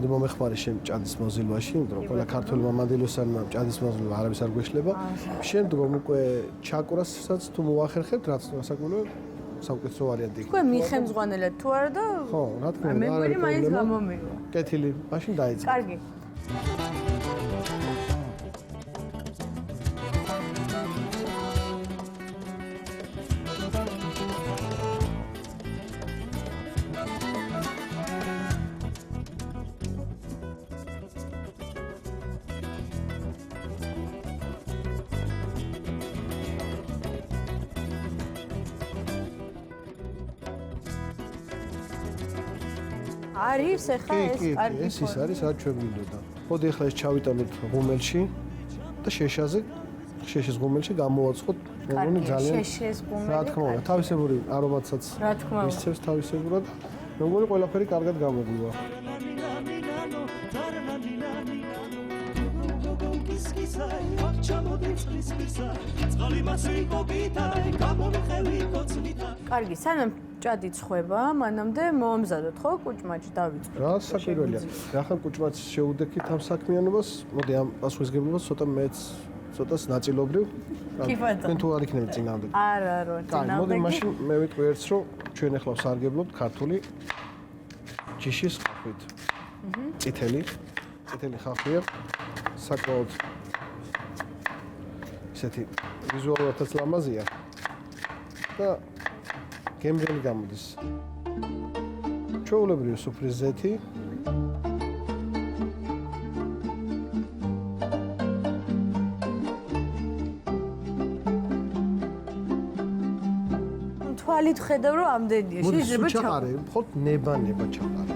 მოდი მომეხმარე შენ ჭადის მოზილვაში, იმიტომ რომ ყველა ქართული მამადილოსანმა ჭადის მოზილვა არავის არ გვეშლება. შემდგომ უკვე ჩაკვრასაც თუ მოახერხებთ, რაც გასაკვირველია საუკეთესო ვარიანტი. უკვე მიხემძღვანელეთ თუ არა და ხო, რა თქმა უნდა, არ არის მაინც გამომივა. კეთილი, მაშინ დაიწყე. კარგი. არის ახლა ეს კარგი. ეს ის არის, რაც ჩვენ გვინდოდა. მოდი ახლა ეს ჩავიტანოთ ღუმელში და შეშაზე, შეშეს ღუმელში გამოვაცხოთ. მეგონი ძალიან შეშეს ღუმელი. რა თქმა უნდა, თავისებური არომატსაც მისცემს თავისებურად. მეგონი ყველაფერი კარგად გამოგვივა. კარგი, სანამ ჭადი ცხება, მანამდე მოამზადოთ ხო კუჭმაჭი დავიწყოთ. რა საკვირველია. ახლა კუჭმაჭს შეუდექით ამ საქმიანობას. მოდი ამ პასუხისგებლობას ცოტა მეც ცოტას ნაწილობრივ. თქვენ თუ არ იქნებით წინააღმდეგ. არა, წინააღმდეგ. მოდი მაშინ მე ვიტყვი ერთს, რომ ჩვენ ახლა ვსარგებლობთ ქართული ჯიშის ხახვით. წითელი ხახვია. საკმაოდ ისეთი ვიზუალურადაც ლამაზია და გემრიელი გამოდის. ჩვეულებრივი სუფრის ზეთი. თვალით ხედავ რომ ამდენია. შეიძლება ჩაყარე, მხოლოდ ნება ჩაყარე.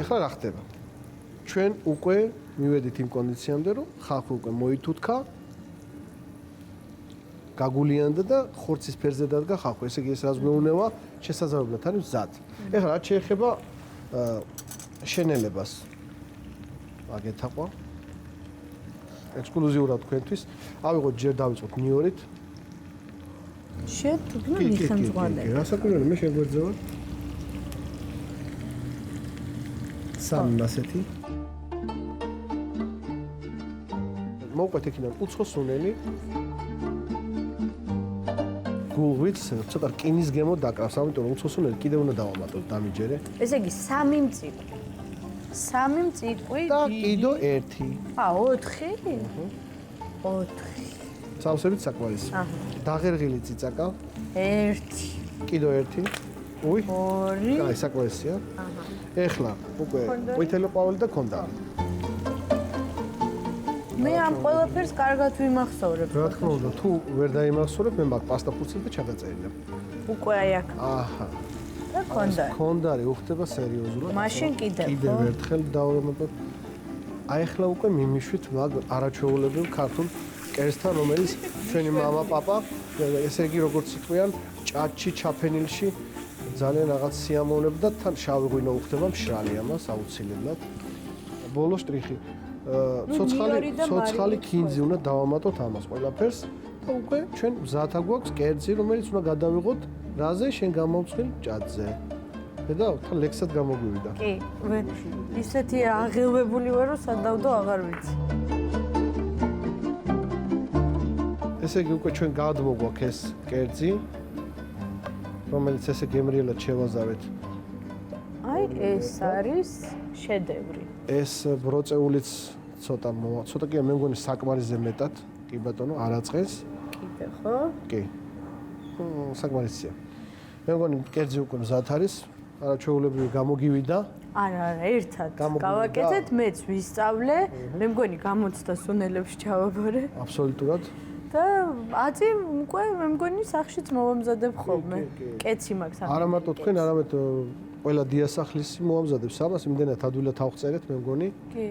ახლა რა ხდება? ჩვენ უკვე მივედით იმ კონდიციამდე, რომ ხახვი უკვე მოითუთქა, გაგულიანდა და ხორცის ფერზე დადგა ხახვი. ესე იგი ეს რაც გვეუბნება, შესაძლებლად არის მზად. ახლა რაც შეეხება შენელებას, აგეთაყვა. ექსკლუზიურად თქვენთვის. ავიღოთ ჯერ დავიწყოთ ნიორით. შენ თუ მიხემძღვანელი. რასაკვირველია, მე შეგვერძევა. სამი მასეთი. მოვყვეთ იქიდან უცხო სუნელი. გულვით ცოტა რკინის გემო დაკრავს, ამიტომ რომ უცხო სუნელი კიდევ უნდა დავამატოთ დამიჯერე. ესე იგი 3 მწიკვი. 3 მწიკვი და კიდო 1. 4? 4. სავსებით საკმარისი. დაღერღილი ციცაკა. 1. კიდო 1. უი. 2. კაი, საკმარისია. ეხლა უკვე ყვითელი ყვავილი და ქონდარი. მე ამ ყველაფერს კარგად ვიმახსოვრებ. რა თქმა უნდა, თუ ვერ დაიმახსოვრებ, მე მაგ პასტა ფურცელს და ჩაგაწერია. უკვე აი აქ. აჰა. და ქონდარი. ქონდარი უხდება სერიოზულად. მაშინ კიდევ ერთხელ დავამატოთ. აი ახლა უკვე მიმიშვით მაგ არაჩვეულებრივ ქართულ კერძთან, რომელიც ჩვენი мама, პაპა, ესე იგი როგორც იყვიან, ჭაჭში, ჩაფენილში ძალიან რაღაც სიამოვნებდა, თან შავი ღვინო უხდება მშრალი ამას აუცილებლად. ბოლო შტრიხი. ცოცხალი ქინძი უნდა დავამატოთ ამას ყველაფერს და უკვე ჩვენ მზათა გვაქვს კერძი, რომელიც უნდა გადავიღოთ რაზე შენ გამოვცხილ ჭადზე. ხედავ, თან ლექსად გამოგვივიდა. კი, ისეთი აღელვებული ვარ, რომ სადავდო აღარ ვიცი. ესე იგი უკვე ჩვენ გადმოგვაქვს ეს კერძი, რომელიც ესე გემრიელად შევაზავეთ. აი ეს არის შედევრი. ეს ბროწეულიც ცოტა კი მე მგონი საკმარისზე მეტად, კი ბატონო, არაწყენს. კიდე ხო? კი. საკმარისია. მე მგონი კერძი უკვე მზად არის, არაჩვეულებრივი გამოგივიდა. არა, ერთად გავაკეთეთ, მეც ვისწავლე, მე მგონი გამოცდა სუნელებში ჩავაბარე. აბსოლუტურად. და აწი უკვე მე მგონი სახშიც მოვამზადებ ხოლმე. კეცი მაქვს ამ. არა მარტო თქვენ, არამედ ყველა დიასახლისი მოამზადებს ამას, იმდენად ადვილად ავხწერეთ, მე მგონი. კი.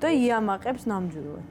და იამაყებს ნამდვილად.